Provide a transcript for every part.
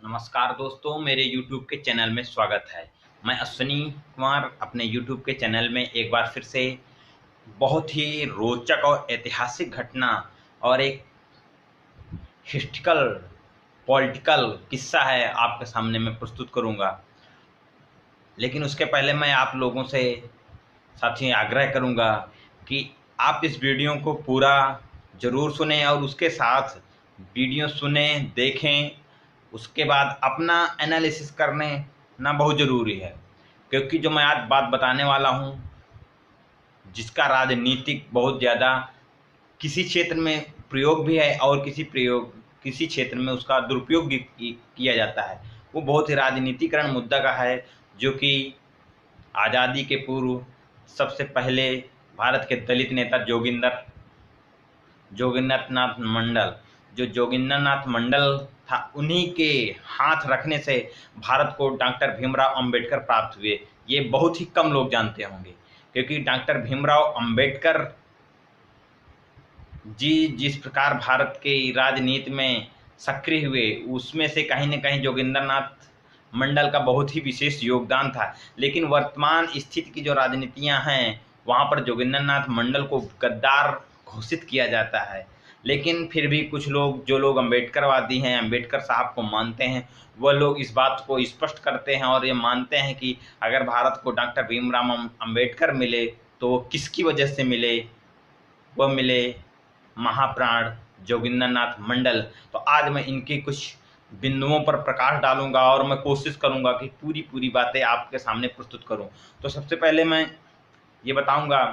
नमस्कार दोस्तों, मेरे YouTube के चैनल में स्वागत है। मैं अश्विनी कुमार अपने YouTube के चैनल में एक बार फिर से बहुत ही रोचक और ऐतिहासिक घटना और एक हिस्ट्रिकल पॉलिटिकल किस्सा है आपके सामने मैं प्रस्तुत करूंगा। लेकिन उसके पहले मैं आप लोगों से साथी आग्रह करूंगा कि आप इस वीडियो को पूरा ज़रूर सुनें और उसके साथ वीडियो सुनें, देखें, उसके बाद अपना एनालिसिस करने ना बहुत ज़रूरी है। क्योंकि जो मैं आज बात बताने वाला हूँ, जिसका राजनीतिक बहुत ज़्यादा किसी क्षेत्र में प्रयोग भी है और किसी क्षेत्र में उसका दुरुपयोग भी किया जाता है। वो बहुत ही राजनीतिकरण मुद्दा का है, जो कि आज़ादी के पूर्व सबसे पहले भारत के दलित नेता जोगिंदर नाथ मंडल, जो जोगिंदर नाथ मंडल था, उन्हीं के हाथ रखने से भारत को डॉक्टर भीमराव अंबेडकर प्राप्त हुए। ये बहुत ही कम लोग जानते होंगे, क्योंकि डॉक्टर भीमराव अंबेडकर जी जिस प्रकार भारत के राजनीति में सक्रिय हुए, उसमें से कहीं न कहीं जोगिंदर नाथ मंडल का बहुत ही विशेष योगदान था। लेकिन वर्तमान स्थिति की जो राजनीतियाँ हैं, वहाँ पर जोगिंदर नाथ मंडल को गद्दार घोषित किया जाता है। लेकिन फिर भी कुछ लोग, जो लोग अम्बेडकरवादी हैं, अम्बेडकर साहब को मानते हैं, वह लोग इस बात को स्पष्ट करते हैं और ये मानते हैं कि अगर भारत को डॉक्टर भीमराव अम्बेडकर मिले, तो वो किसकी वजह से मिले? वह मिले महाप्राण जोगिंदर नाथ मंडल। तो आज मैं इनके कुछ बिंदुओं पर प्रकाश डालूंगा और मैं कोशिश करूंगा कि पूरी बातें आपके सामने प्रस्तुत करूं। तो सबसे पहले मैं ये बताऊंगा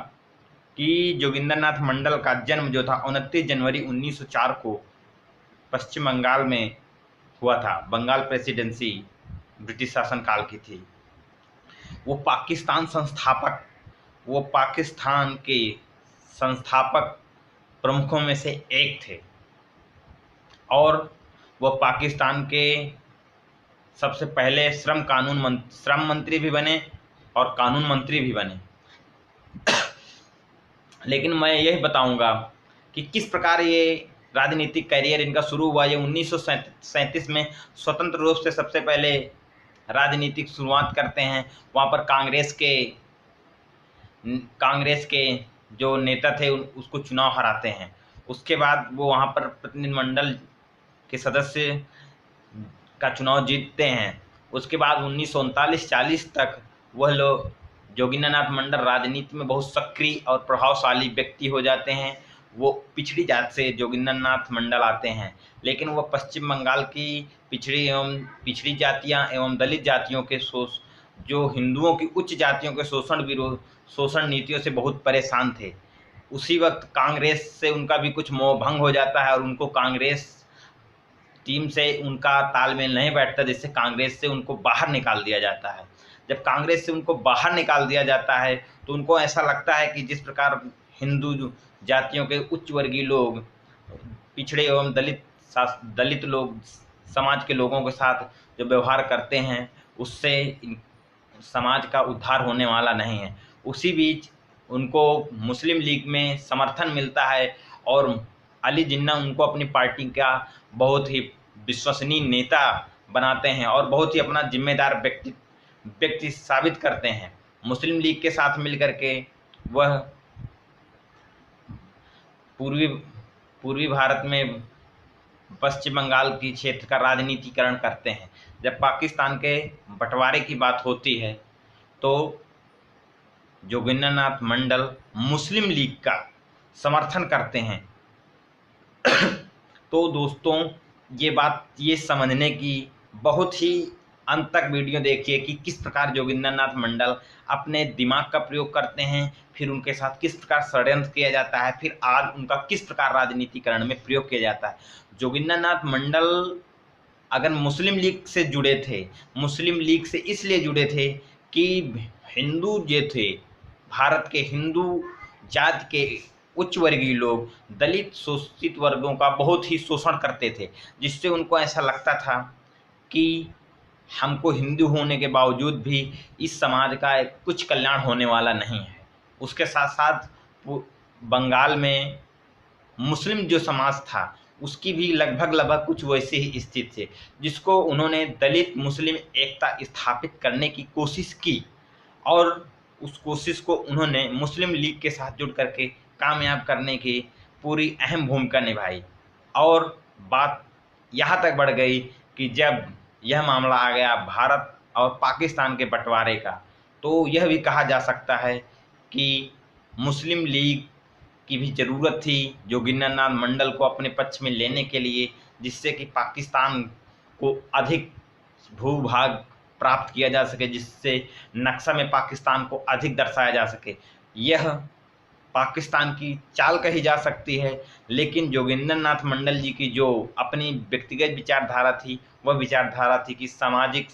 कि जोगिंदर नाथ मंडल का जन्म जो था 29 जनवरी 1904 को पश्चिम बंगाल में हुआ था। बंगाल प्रेसिडेंसी ब्रिटिश शासन काल की थी। वो पाकिस्तान के संस्थापक प्रमुखों में से एक थे और वह पाकिस्तान के सबसे पहले श्रम मंत्री भी बने और कानून मंत्री भी बने। लेकिन मैं यही बताऊंगा कि किस प्रकार ये राजनीतिक करियर इनका शुरू हुआ। ये 1937 में स्वतंत्र रूप से सबसे पहले राजनीतिक शुरुआत करते हैं। वहाँ पर कांग्रेस के जो नेता थे उसको चुनाव हराते हैं। उसके बाद वो वहाँ पर प्रतिनिधिमंडल के सदस्य का चुनाव जीतते हैं। उसके बाद 1939-40 तक वह लोग, जोगिंदर नाथ मंडल, राजनीति में बहुत सक्रिय और प्रभावशाली व्यक्ति हो जाते हैं। वो पिछड़ी जात से जोगिंदर नाथ मंडल आते हैं, लेकिन वह पश्चिम बंगाल की पिछड़ी जातियाँ एवं दलित जातियों के जो हिंदुओं की उच्च जातियों के शोषण नीतियों से बहुत परेशान थे। उसी वक्त कांग्रेस से उनका भी कुछ मोह भंग हो जाता है और उनको कांग्रेस टीम से उनका तालमेल नहीं बैठता, जिससे कांग्रेस से उनको बाहर निकाल दिया जाता है। जब कांग्रेस से उनको बाहर निकाल दिया जाता है तो उनको ऐसा लगता है कि जिस प्रकार हिंदू जातियों के उच्च वर्गीय लोग पिछड़े एवं दलित लोग समाज के लोगों के साथ जो व्यवहार करते हैं, उससे समाज का उद्धार होने वाला नहीं है। उसी बीच उनको मुस्लिम लीग में समर्थन मिलता है और अली जिन्ना उनको अपनी पार्टी का बहुत ही विश्वसनीय नेता बनाते हैं और बहुत ही अपना जिम्मेदार व्यक्ति साबित करते हैं। मुस्लिम लीग के साथ मिलकर के वह पूर्वी पूर्वी भारत में पश्चिम बंगाल की क्षेत्र का राजनीतिकरण करते हैं। जब पाकिस्तान के बंटवारे की बात होती है तो जोगिंदर नाथ मंडल मुस्लिम लीग का समर्थन करते हैं। तो दोस्तों, ये समझने की बहुत ही अंत तक वीडियो देखिए कि किस प्रकार जोगिंदर नाथ मंडल अपने दिमाग का प्रयोग करते हैं, फिर उनके साथ किस प्रकार षड्यंत्र किया जाता है, फिर आज उनका किस प्रकार राजनीतिकरण में प्रयोग किया जाता है। जोगिंदर नाथ मंडल अगर मुस्लिम लीग से जुड़े थे, मुस्लिम लीग से इसलिए जुड़े थे कि हिंदू जो थे, भारत के हिंदू जाति के उच्च वर्गीय लोग दलित शोषित वर्गों का बहुत ही शोषण करते थे, जिससे उनको ऐसा लगता था कि हमको हिंदू होने के बावजूद भी इस समाज का कुछ कल्याण होने वाला नहीं है। उसके साथ साथ बंगाल में मुस्लिम जो समाज था उसकी भी लगभग लगभग कुछ वैसे ही स्थिति है, जिसको उन्होंने दलित मुस्लिम एकता स्थापित करने की कोशिश की और उस कोशिश को उन्होंने मुस्लिम लीग के साथ जुड़ करके कामयाब करने की पूरी अहम भूमिका निभाई। और बात यहाँ तक बढ़ गई कि जब यह मामला आ गया भारत और पाकिस्तान के बंटवारे का, तो यह भी कहा जा सकता है कि मुस्लिम लीग की भी ज़रूरत थी जोगिंदरनाथ मंडल को अपने पक्ष में लेने के लिए, जिससे कि पाकिस्तान को अधिक भूभाग प्राप्त किया जा सके, जिससे नक्शा में पाकिस्तान को अधिक दर्शाया जा सके। यह पाकिस्तान की चाल कही जा सकती है, लेकिन जोगिंदरनाथ मंडल जी की जो अपनी व्यक्तिगत विचारधारा थी, वह विचारधारा थी कि सामाजिक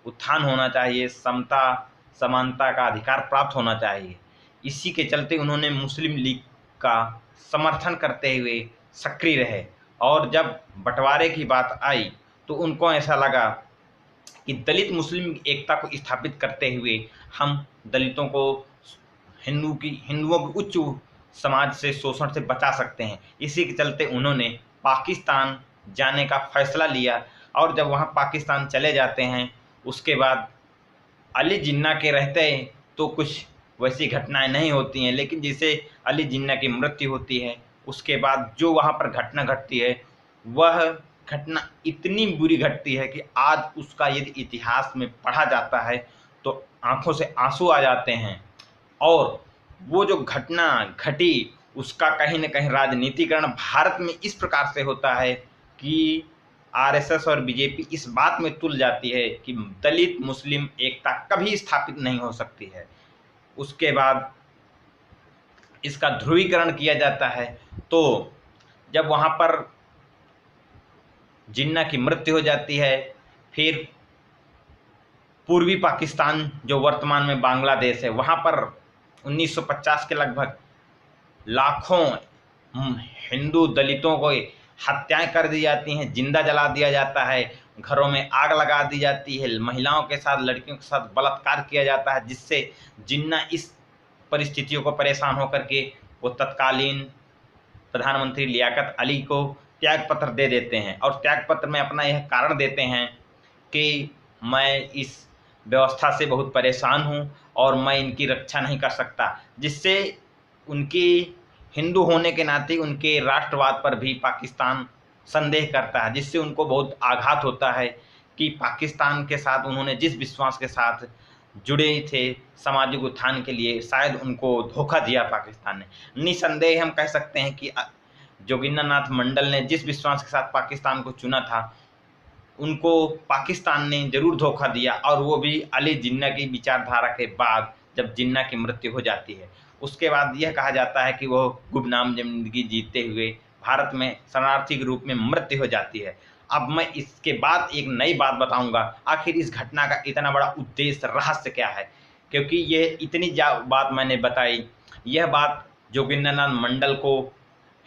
उत्थान होना चाहिए, समता समानता का अधिकार प्राप्त होना चाहिए। इसी के चलते उन्होंने मुस्लिम लीग का समर्थन करते हुए सक्रिय रहे, और जब बंटवारे की बात आई तो उनको ऐसा लगा कि दलित मुस्लिम एकता को स्थापित करते हुए हम दलितों को हिंदुओं की उच्च समाज से शोषण से बचा सकते हैं। इसी के चलते उन्होंने पाकिस्तान जाने का फैसला लिया, और जब वहाँ पाकिस्तान चले जाते हैं उसके बाद अली जिन्ना के रहते तो कुछ वैसी घटनाएं नहीं होती हैं, लेकिन जिसे अली जिन्ना की मृत्यु होती है उसके बाद जो वहाँ पर घटना घटती है, वह घटना इतनी बुरी घटती है कि आज उसका यदि इतिहास में पढ़ा जाता है तो आंखों से आंसू आ जाते हैं। और वो जो घटना घटी उसका कहीं न कहीं राजनीतिकरण भारत में इस प्रकार से होता है कि आरएसएस और बीजेपी इस बात में तुल जाती है कि दलित मुस्लिम एकता कभी स्थापित नहीं हो सकती है। उसके बाद इसका ध्रुवीकरण किया जाता है। तो जब वहाँ पर जिन्ना की मृत्यु हो जाती है, फिर पूर्वी पाकिस्तान जो वर्तमान में बांग्लादेश है, वहाँ पर 1950 के लगभग लाखों हिंदू दलितों को हत्याएं कर दी जाती हैं, जिंदा जला दिया जाता है, घरों में आग लगा दी जाती है, महिलाओं के साथ लड़कियों के साथ बलात्कार किया जाता है, जिससे जिन्ना इस परिस्थितियों को परेशान होकर के वो तत्कालीन प्रधानमंत्री लियाकत अली को त्याग पत्र दे देते हैं, और त्याग पत्र में अपना यह कारण देते हैं कि मैं इस व्यवस्था से बहुत परेशान हूं और मैं इनकी रक्षा नहीं कर सकता, जिससे उनकी हिंदू होने के नाते उनके राष्ट्रवाद पर भी पाकिस्तान संदेह करता है, जिससे उनको बहुत आघात होता है कि पाकिस्तान के साथ उन्होंने जिस विश्वास के साथ जुड़े थे सामाजिक उत्थान के लिए, शायद उनको धोखा दिया पाकिस्तान ने। निसंदेह हम कह सकते हैं कि जोगिंदरनाथ मंडल ने जिस विश्वास के साथ पाकिस्तान को चुना था, उनको पाकिस्तान ने जरूर धोखा दिया, और वो भी अली जिन्ना की विचारधारा के बाद जब जिन्ना की मृत्यु हो जाती है, उसके बाद यह कहा जाता है कि वो गुमनाम जिंदगी जीते हुए भारत में शरणार्थी के रूप में मृत्यु हो जाती है। अब मैं इसके बाद एक नई बात बताऊंगा, आखिर इस घटना का इतना बड़ा उद्देश्य रहस्य क्या है, क्योंकि ये इतनी बात मैंने बताई, यह बात जोगिंदरनाथ मंडल को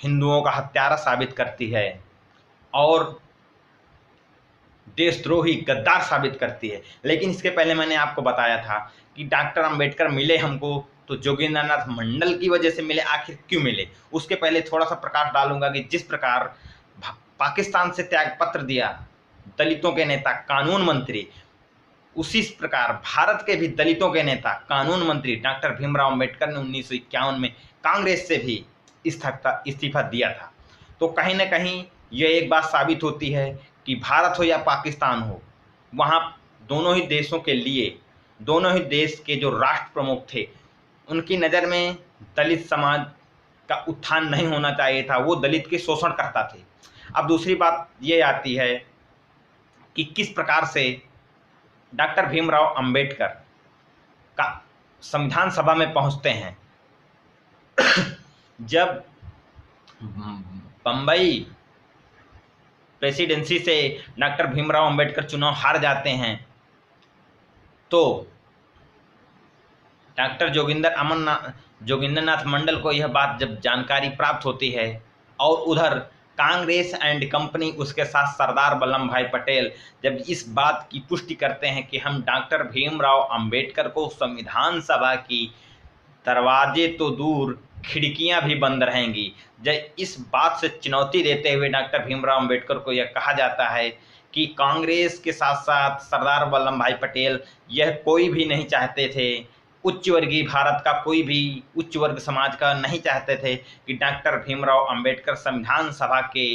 हिंदुओं का हत्यारा साबित करती है और देशद्रोही गद्दार साबित करती है। लेकिन इसके पहले मैंने आपको बताया था कि डॉक्टर अंबेडकर मिले हमको तो जोगिंदरनाथ मंडल की वजह से मिले, आखिर क्यों मिले। उसके पहले थोड़ा सा प्रकाश डालूंगा कि जिस प्रकार पाकिस्तान से त्याग पत्र दिया दलितों के नेता कानून मंत्री, उसी प्रकार भारत के भी दलितों के नेता कानून मंत्री डॉक्टर भीमराव अंबेडकर ने 1951 में कांग्रेस से भी इस्तीफा दिया था। तो कहीं ना कहीं यह एक बात साबित होती है कि भारत हो या पाकिस्तान हो, वहाँ दोनों ही देशों के लिए, दोनों ही देश के जो राष्ट्र प्रमुख थे, उनकी नज़र में दलित समाज का उत्थान नहीं होना चाहिए था, वो दलित के शोषण करता थे। अब दूसरी बात ये आती है कि किस प्रकार से डॉक्टर भीमराव अंबेडकर का संविधान सभा में पहुंचते हैं। जब बम्बई प्रेसिडेंसी से डॉक्टर भीमराव अंबेडकर चुनाव हार जाते हैं, तो डॉक्टर जोगिंदरनाथ मंडल को यह बात जब जानकारी प्राप्त होती है, और उधर कांग्रेस एंड कंपनी उसके साथ सरदार वल्लभ भाई पटेल जब इस बात की पुष्टि करते हैं कि हम डॉक्टर भीमराव अंबेडकर को संविधान सभा की दरवाजे तो दूर खिड़कियां भी बंद रहेंगी। जब इस बात से चुनौती देते हुए डॉक्टर भीमराव अंबेडकर को यह कहा जाता है कि कांग्रेस के साथ साथ सरदार वल्लभ भाई पटेल यह कोई भी नहीं चाहते थे, उच्च वर्गीय भारत का कोई भी उच्च वर्ग समाज का नहीं चाहते थे कि डॉक्टर भीमराव अंबेडकर संविधान सभा के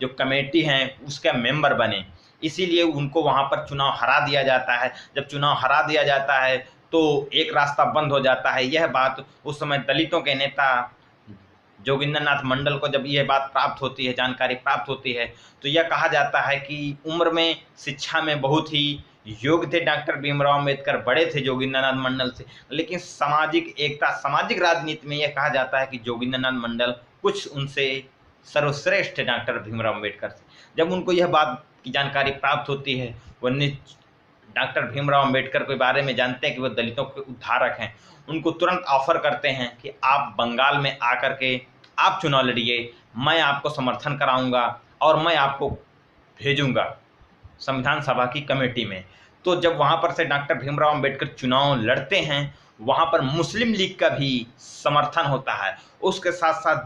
जो कमेटी हैं उसका मेंबर बने। इसीलिए उनको वहां पर चुनाव हरा दिया जाता है। जब चुनाव हरा दिया जाता है तो एक रास्ता बंद हो जाता है। यह बात उस समय दलितों के नेता जोगिंदरनाथ मंडल को जब यह बात प्राप्त होती है, जानकारी प्राप्त होती है, तो यह कहा जाता है कि उम्र में, शिक्षा में बहुत ही योग्य थे डॉक्टर भीमराव अम्बेडकर, बड़े थे जोगिंदरनाथ मंडल से, लेकिन सामाजिक एकता, सामाजिक राजनीति में यह कहा जाता है कि जोगिंदरनाथ मंडल कुछ उनसे सर्वश्रेष्ठ है डॉक्टर भीमराव अम्बेडकर से। जब उनको यह बात की जानकारी प्राप्त होती है, वह डॉक्टर भीमराव अम्बेडकर के बारे में जानते हैं कि वह दलितों के उद्धारक हैं, उनको तुरंत ऑफर करते हैं कि आप बंगाल में आकर के आप चुनाव लड़िए, मैं आपको समर्थन कराऊंगा और मैं आपको भेजूंगा संविधान सभा की कमेटी में। तो जब वहां पर से डॉक्टर भीमराव अम्बेडकर चुनाव लड़ते हैं, वहां पर मुस्लिम लीग का भी समर्थन होता है। उसके साथ साथ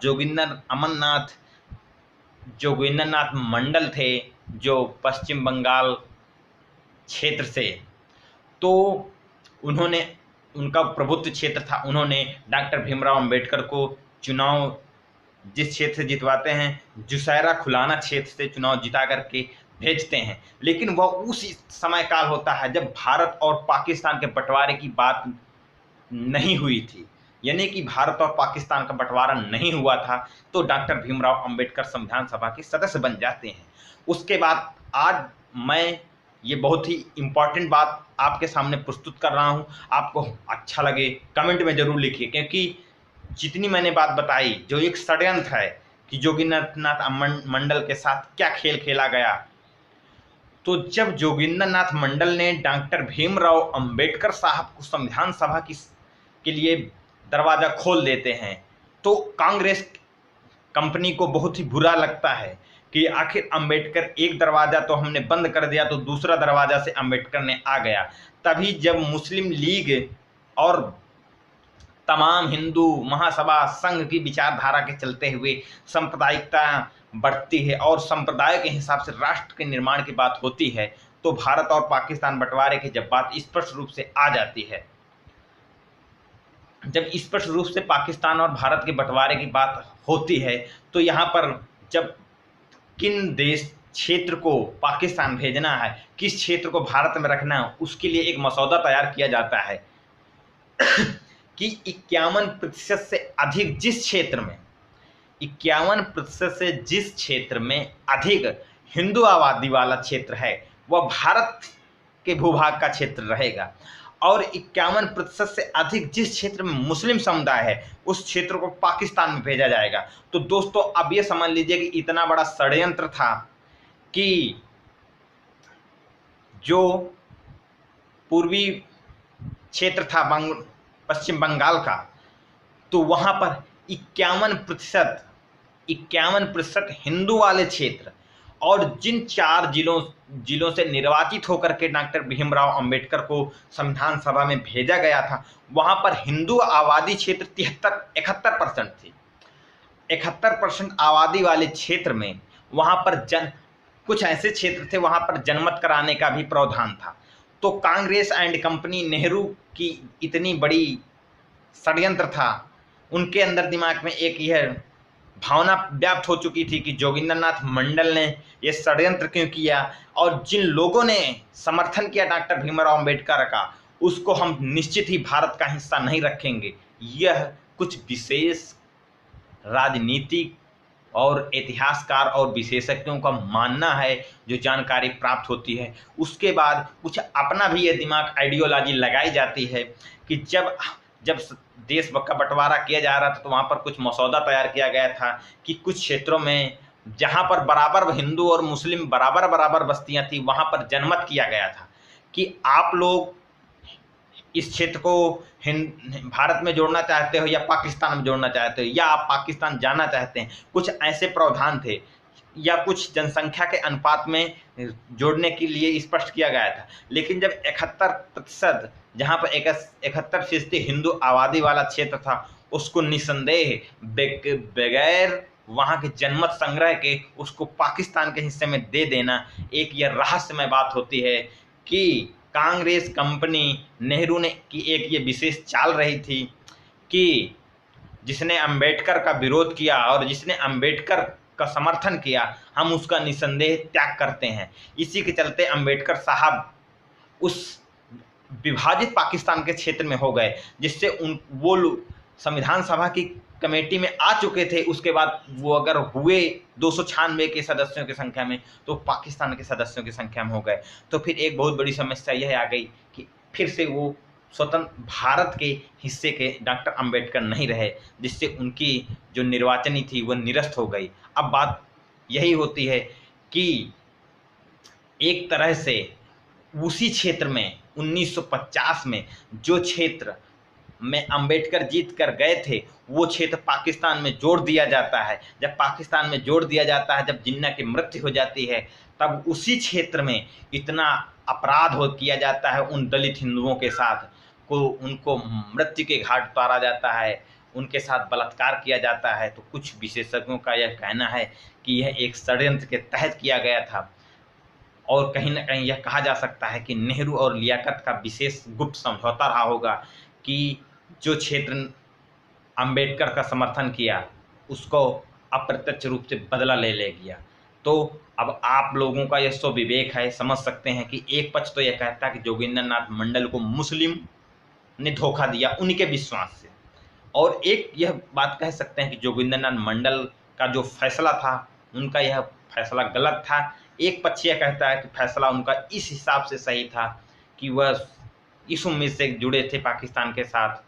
जोगिंदरनाथ मंडल थे जो पश्चिम बंगाल क्षेत्र से, तो उन्होंने, उनका प्रभुत्व क्षेत्र था, उन्होंने डॉक्टर भीमराव अंबेडकर को चुनाव जिस क्षेत्र से जितवाते हैं, जुसैरा खुलाना क्षेत्र से चुनाव जिता करके भेजते हैं। लेकिन वह उस समय काल होता है जब भारत और पाकिस्तान के बंटवारे की बात नहीं हुई थी, यानी कि भारत और पाकिस्तान का बंटवारा नहीं हुआ था, तो डॉक्टर भीमराव अंबेडकर संविधान सभा के सदस्य बन जाते हैं। उसके बाद आज मैं ये बहुत ही इम्पॉर्टेंट बात आपके सामने प्रस्तुत कर रहा हूँ। आपको अच्छा लगे कमेंट में जरूर लिखिए, क्योंकि जितनी मैंने बात बताई जो एक षड्यंत्र है कि जोगिंदरनाथ मंडल के साथ क्या खेल खेला गया, तो जब जोगिंदरनाथ मंडल ने डॉक्टर भीमराव अंबेडकर साहब को संविधान सभा के लिए दरवाजा खोल देते हैं, तो कांग्रेस कंपनी को बहुत ही बुरा लगता है कि आखिर अंबेडकर, एक दरवाजा तो हमने बंद कर दिया तो दूसरा दरवाजा से अंबेडकर ने आ गया। तभी जब मुस्लिम लीग और तमाम हिंदू महासभा संघ की विचारधारा के चलते हुए सांप्रदायिकता बढ़ती है और संप्रदाय के हिसाब से राष्ट्र के निर्माण की बात होती है, तो भारत और पाकिस्तान बंटवारे की जब बात स्पष्ट रूप से आ जाती है, जब स्पष्ट रूप से पाकिस्तान और भारत के बंटवारे की बात होती है, तो यहाँ पर जब किन देश क्षेत्र को पाकिस्तान भेजना है, किस क्षेत्र को भारत में रखना है, उसके लिए एक मसौदा तैयार किया जाता है कि 51% से अधिक जिस क्षेत्र में 51% से जिस क्षेत्र में अधिक हिंदू आबादी वाला क्षेत्र है वह भारत के भूभाग का क्षेत्र रहेगा, और 51% से अधिक जिस क्षेत्र में मुस्लिम समुदाय है उस क्षेत्र को पाकिस्तान में भेजा जाएगा। तो दोस्तों अब ये समझ लीजिए कि इतना बड़ा षड्यंत्र था कि जो पूर्वी क्षेत्र था पश्चिम बंगाल का, तो वहां पर 51% हिंदू वाले क्षेत्र, और जिन 4 जिलों से निर्वाचित होकर के डॉक्टर भीमराव अंबेडकर को संविधान सभा में भेजा गया था, वहां पर हिंदू आबादी क्षेत्र 71% थी। 71% आबादी वाले क्षेत्र में वहां पर कुछ ऐसे क्षेत्र थे वहां पर जनमत कराने का भी प्रावधान था। तो कांग्रेस एंड कंपनी, नेहरू की इतनी बड़ी षड्यंत्र था, उनके अंदर दिमाग में एक यह भावना व्याप्त हो चुकी थी कि जोगिंदरनाथ मंडल ने यह षड्यंत्र क्यों किया, और जिन लोगों ने समर्थन किया डॉक्टर भीमराव अंबेडकर का, उसको हम निश्चित ही भारत का हिस्सा नहीं रखेंगे। यह कुछ विशेष राजनीतिक और इतिहासकार और विशेषज्ञों का मानना है जो जानकारी प्राप्त होती है। उसके बाद कुछ अपना भी ये दिमाग आइडियोलॉजी लगाई जाती है कि जब देश का बंटवारा किया जा रहा था तो वहाँ पर कुछ मसौदा तैयार किया गया था कि कुछ क्षेत्रों में जहाँ पर बराबर हिंदू और मुस्लिम बराबर बस्तियाँ थी वहाँ पर जनमत किया गया था कि आप लोग इस क्षेत्र को भारत में जोड़ना चाहते हो या पाकिस्तान में जोड़ना चाहते हो, या आप पाकिस्तान जाना चाहते हैं। कुछ ऐसे प्रावधान थे, या कुछ जनसंख्या के अनुपात में जोड़ने के लिए स्पष्ट किया गया था। लेकिन जब 71%, जहाँ पर 71% हिंदू आबादी वाला क्षेत्र था, उसको निसंदेह बगैर वहां के जनमत संग्रह के उसको पाकिस्तान के हिस्से में दे देना एक यह रहस्यमय बात होती है कि कांग्रेस कंपनी नेहरू ने की एक ये विशेष चाल रही थी कि जिसने अंबेडकर का विरोध किया और जिसने अंबेडकर का समर्थन किया हम उसका निसंदेह त्याग करते हैं। इसी के चलते अंबेडकर साहब उस विभाजित पाकिस्तान के क्षेत्र में हो गए, जिससे उन वो संविधान सभा की कमेटी में आ चुके थे। उसके बाद वो अगर हुए 296 के सदस्यों की संख्या में तो पाकिस्तान के सदस्यों की संख्या में हो गए। तो फिर एक बहुत बड़ी समस्या यह आ गई कि फिर से वो स्वतंत्र भारत के हिस्से के डॉक्टर अंबेडकर नहीं रहे, जिससे उनकी जो निर्वाचनी थी वो निरस्त हो गई। अब बात यही होती है कि एक तरह से उसी क्षेत्र में 1950 में जो क्षेत्र में अंबेडकर जीत कर गए थे वो क्षेत्र पाकिस्तान में जोड़ दिया जाता है। जब पाकिस्तान में जोड़ दिया जाता है, जब जिन्ना की मृत्यु हो जाती है, तब उसी क्षेत्र में इतना अपराध हो किया जाता है उन दलित हिंदुओं के साथ को उनको मृत्यु के घाट उतारा जाता है, उनके साथ बलात्कार किया जाता है। तो कुछ विशेषज्ञों का यह कहना है कि यह एक षड्यंत्र के तहत किया गया था और कहीं न कहीं यह कहा जा सकता है कि नेहरू और लियाकत का विशेष गुप्त समझौता रहा होगा कि जो क्षेत्र अंबेडकर का समर्थन किया उसको अप्रत्यक्ष रूप से बदला ले गया। तो अब आप लोगों का यह सो विवेक है, समझ सकते हैं कि एक पक्ष तो यह कहता है कि जोगिंदर नाथ मंडल को मुस्लिम ने धोखा दिया उनके विश्वास से, और एक यह बात कह सकते हैं कि जोगिंदर नाथ मंडल का जो फैसला था उनका यह फैसला गलत था। एक पक्ष यह कहता है कि फैसला उनका इस हिसाब से सही था कि वह इस उम्मीद से जुड़े थे पाकिस्तान के साथ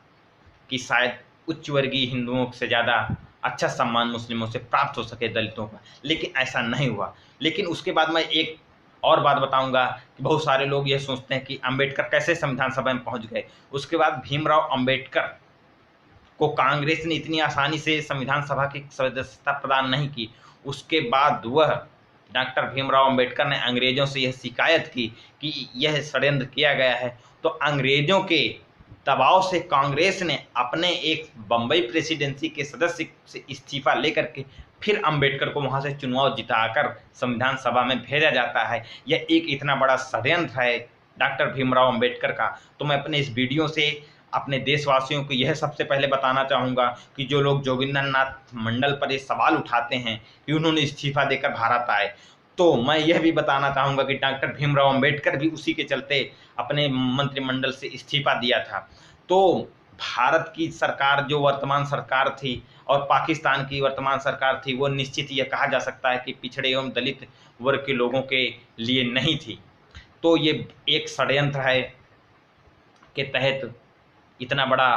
कि शायद उच्च वर्गीय हिंदुओं से ज़्यादा अच्छा सम्मान मुस्लिमों से प्राप्त हो सके दलितों का, लेकिन ऐसा नहीं हुआ। लेकिन उसके बाद मैं एक और बात बताऊंगा कि बहुत सारे लोग यह सोचते हैं कि अंबेडकर कैसे संविधान सभा में पहुंच गए। उसके बाद भीमराव अंबेडकर को कांग्रेस ने इतनी आसानी से संविधान सभा की सदस्यता प्रदान नहीं की। उसके बाद वह डॉक्टर भीमराव अंबेडकर ने अंग्रेजों से यह शिकायत की कि यह षड्यंत्र किया गया है, तो अंग्रेजों के दबाव से कांग्रेस ने अपने एक बम्बई प्रेसिडेंसी के सदस्य से इस्तीफा लेकर के फिर अंबेडकर को वहां से चुनाव जिताकर संविधान सभा में भेजा जाता है। यह एक इतना बड़ा षड्यंत्र है डॉक्टर भीमराव अंबेडकर का। तो मैं अपने इस वीडियो से अपने देशवासियों को यह सबसे पहले बताना चाहूँगा कि जो लोग जोगिंदर नाथ मंडल पर ये सवाल उठाते हैं कि उन्होंने इस्तीफा देकर भारत आए, तो मैं यह भी बताना चाहूँगा कि डॉक्टर भीमराव अंबेडकर भी उसी के चलते अपने मंत्रिमंडल से इस्तीफा दिया था। तो भारत की सरकार जो वर्तमान सरकार थी और पाकिस्तान की वर्तमान सरकार थी वो निश्चित यह कहा जा सकता है कि पिछड़े एवं दलित वर्ग के लोगों के लिए नहीं थी। तो ये एक षड्यंत्र है के तहत इतना बड़ा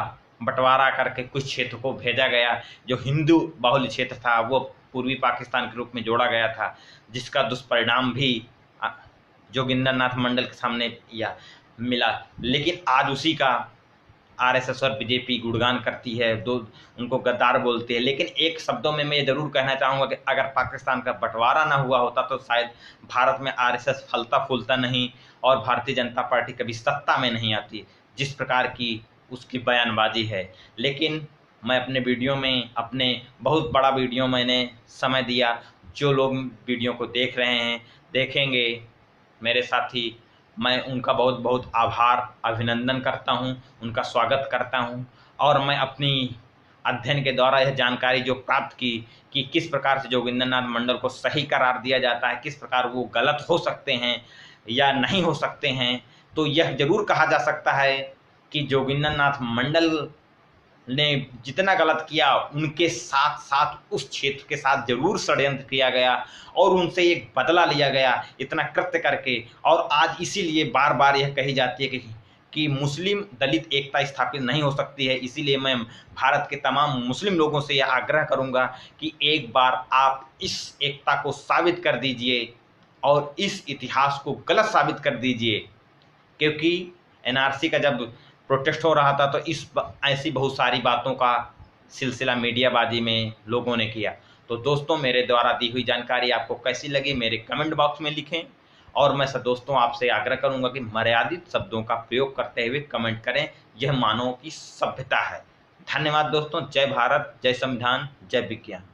बंटवारा करके कुछ क्षेत्र को भेजा गया। जो हिंदू बाहुल्य क्षेत्र था वो पूर्वी पाकिस्तान के रूप में जोड़ा गया था, जिसका दुष्परिणाम भी जोगिंदर नाथ मंडल के सामने या मिला। लेकिन आज उसी का आरएसएस और बीजेपी गुणगान करती है, दो उनको गद्दार बोलते हैं। लेकिन एक शब्दों में मैं ये जरूर कहना चाहूँगा कि अगर पाकिस्तान का बंटवारा ना हुआ होता तो शायद भारत में आरएसएस फलता फूलता नहीं और भारतीय जनता पार्टी कभी सत्ता में नहीं आती, जिस प्रकार की उसकी बयानबाजी है। लेकिन मैं अपने वीडियो में अपने बहुत बड़ा वीडियो मैंने समय दिया। जो लोग वीडियो को देख रहे हैं देखेंगे मेरे साथी, मैं उनका बहुत बहुत आभार अभिनंदन करता हूं, उनका स्वागत करता हूं। और मैं अपनी अध्ययन के द्वारा यह जानकारी जो प्राप्त की कि किस प्रकार से जोगिंदर नाथ मंडल को सही करार दिया जाता है, किस प्रकार वो गलत हो सकते हैं या नहीं हो सकते हैं, तो यह जरूर कहा जा सकता है कि जोगिंदर नाथ मंडल ने जितना गलत किया उनके साथ साथ उस क्षेत्र के साथ जरूर षड्यंत्र किया गया और उनसे एक बदला लिया गया इतना कृत्य करके। और आज इसीलिए बार बार यह कही जाती है कि मुस्लिम दलित एकता स्थापित नहीं हो सकती है। इसीलिए मैं भारत के तमाम मुस्लिम लोगों से यह आग्रह करूंगा कि एक बार आप इस एकता को साबित कर दीजिए और इस इतिहास को गलत साबित कर दीजिए। क्योंकि एनआरसी का जब प्रोटेस्ट हो रहा था तो ऐसी बहुत सारी बातों का सिलसिला मीडियाबाजी में लोगों ने किया। तो दोस्तों, मेरे द्वारा दी हुई जानकारी आपको कैसी लगी मेरे कमेंट बॉक्स में लिखें। और मैं दोस्तों आपसे आग्रह करूंगा कि मर्यादित शब्दों का प्रयोग करते हुए कमेंट करें। यह मानव की सभ्यता है। धन्यवाद दोस्तों। जय भारत, जय संविधान, जय विज्ञान।